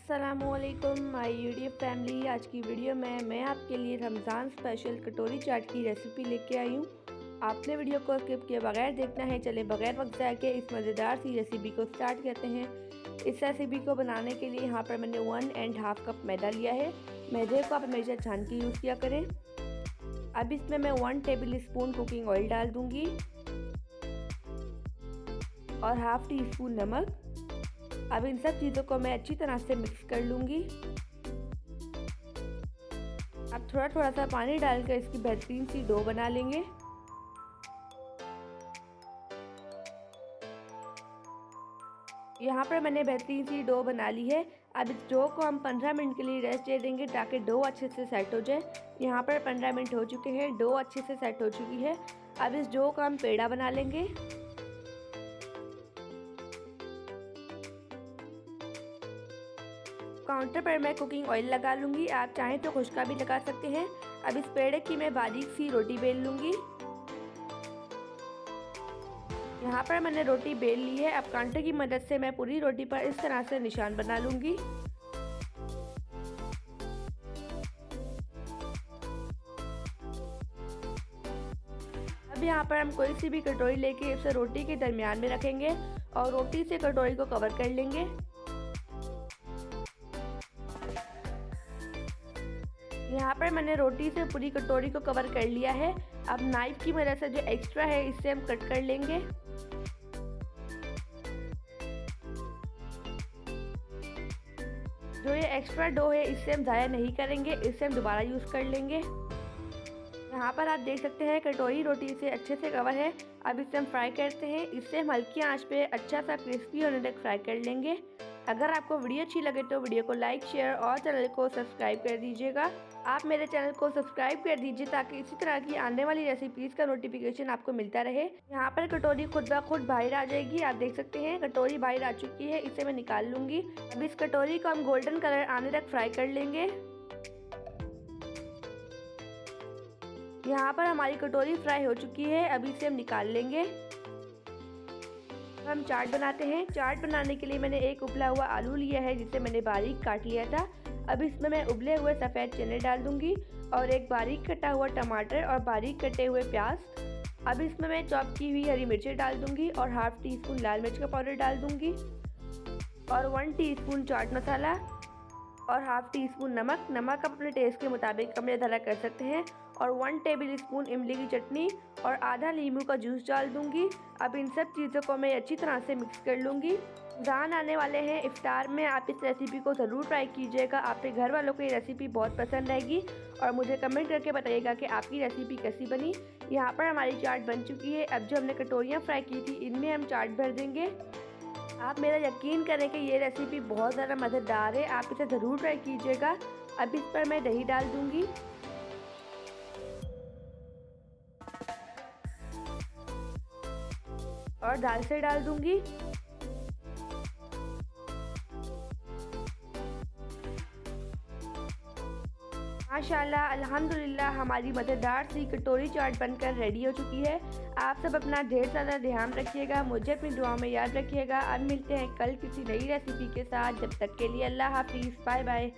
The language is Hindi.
अस्सलामुअलैकुम माय यूट्यूब फैमिली। आज की वीडियो में मैं आपके लिए रमज़ान स्पेशल कटोरी चाट की रेसिपी लेके आई हूँ। आपने वीडियो को स्किप किए बगैर देखना है। चले बगैर वक्त ज़ाया के इस मज़ेदार सी रेसिपी को स्टार्ट करते हैं। इस रेसिपी को बनाने के लिए यहाँ पर मैंने 1.5 कप मैदा लिया है। मैदे को आप हमेशा छान के यूज़ किया करें। अब इसमें मैं 1 टेबल स्पून कुकिंग ऑयल डाल दूँगी और हाफ़ टी स्पून नमक। अब इन सब चीज़ों को मैं अच्छी तरह से मिक्स कर लूँगी। अब थोड़ा थोड़ा सा पानी डालकर इसकी बेहतरीन सी डो बना लेंगे। यहाँ पर मैंने बेहतरीन सी डो बना ली है। अब इस डो को हम 15 मिनट के लिए रेस्ट दे देंगे ताकि डो अच्छे से सेट हो जाए। यहाँ पर 15 मिनट हो चुके हैं, डो अच्छे से सेट हो चुकी है। अब इस डो का हम पेड़ा बना लेंगे। काउंटर पर मैं कुकिंग ऑयल लगा लूँगी, आप चाहें तो खुशका भी लगा सकते हैं। अब इस पेड़े की मैं बारीक सी रोटी बेल लूँगी। यहाँ पर मैंने रोटी बेल ली है। अब कांटे की मदद से मैं पूरी रोटी पर इस तरह से निशान बना लूँगी। अब यहाँ पर हम कोई सी भी कटोरी लेके इसे रोटी के दरमियान में रखेंगे और रोटी से कटोरी को कवर कर लेंगे। यहाँ पर मैंने रोटी से पूरी कटोरी को कवर कर लिया है। अब नाइफ की मदद से जो एक्स्ट्रा है इससे हम कट कर लेंगे। जो ये एक्स्ट्रा डो है इससे हम ज़ाया नहीं करेंगे, इससे हम दोबारा यूज़ कर लेंगे। यहाँ पर आप देख सकते हैं कटोरी रोटी से अच्छे से कवर है। अब इसे हम फ्राई करते हैं। इससे हम हल्की आंच पे अच्छा सा क्रिस्पी होने तक फ्राई कर लेंगे। अगर आपको वीडियो अच्छी लगे तो वीडियो को लाइक, शेयर और चैनल को सब्सक्राइब कर दीजिएगा। आप मेरे चैनल को सब्सक्राइब कर दीजिए ताकि इसी तरह की आने वाली रेसिपीज़ का नोटिफिकेशन आपको मिलता रहे। यहाँ पर कटोरी खुद ब खुद बाहर आ जाएगी। आप देख सकते हैं कटोरी बाहर आ चुकी है, इसे मैं निकाल लूँगी। अब इस कटोरी को हम गोल्डन कलर आने तक फ्राई कर लेंगे। यहाँ पर हमारी कटोरी फ्राई हो चुकी है, अभी इसे हम निकाल लेंगे। हम चाट बनाते हैं। चाट बनाने के लिए मैंने एक उबला हुआ आलू लिया है जिसे मैंने बारीक काट लिया था। अब इसमें मैं उबले हुए सफ़ेद चने डाल दूंगी और एक बारीक कटा हुआ टमाटर और बारीक कटे हुए प्याज। अब इसमें मैं चॉप की हुई हरी मिर्चें डाल दूंगी और हाफ़ टी स्पून लाल मिर्च का पाउडर डाल दूंगी और 1 टीस्पून चाट मसाला और हाफ़ टी स्पून नमक। नमक आप अपने टेस्ट के मुताबिक कम या ज़्यादा कर सकते हैं। और 1 टेबल स्पून इमली की चटनी और आधा नींबू का जूस डाल दूंगी। अब इन सब चीज़ों को मैं अच्छी तरह से मिक्स कर लूँगी। रमज़ान आने वाले हैं, इफ्तार में आप इस रेसिपी को ज़रूर ट्राई कीजिएगा। आपके घर वालों को ये रेसिपी बहुत पसंद आएगी और मुझे कमेंट करके बताइएगा कि आपकी रेसिपी कैसी बनी। यहाँ पर हमारी चाट बन चुकी है। अब जो हमने कटोरियाँ फ्राई की थी इनमें हम चाट भर देंगे। आप मेरा यकीन करें कि ये रेसिपी बहुत ज़्यादा मज़ेदार है, आप इसे ज़रूर ट्राई कीजिएगा। अब इस पर मैं दही डाल दूँगी और दाल से डाल दूँगी। माशाल्लाह अल्हम्दुलिल्लाह हमारी मज़ेदार सी कटोरी चाट बनकर रेडी हो चुकी है। आप सब अपना ढेर सारा ध्यान रखिएगा, मुझे अपनी दुआ में याद रखिएगा। अब मिलते हैं कल किसी नई रेसिपी के साथ। जब तक के लिए अल्लाह हाफिज़, बाय बाय।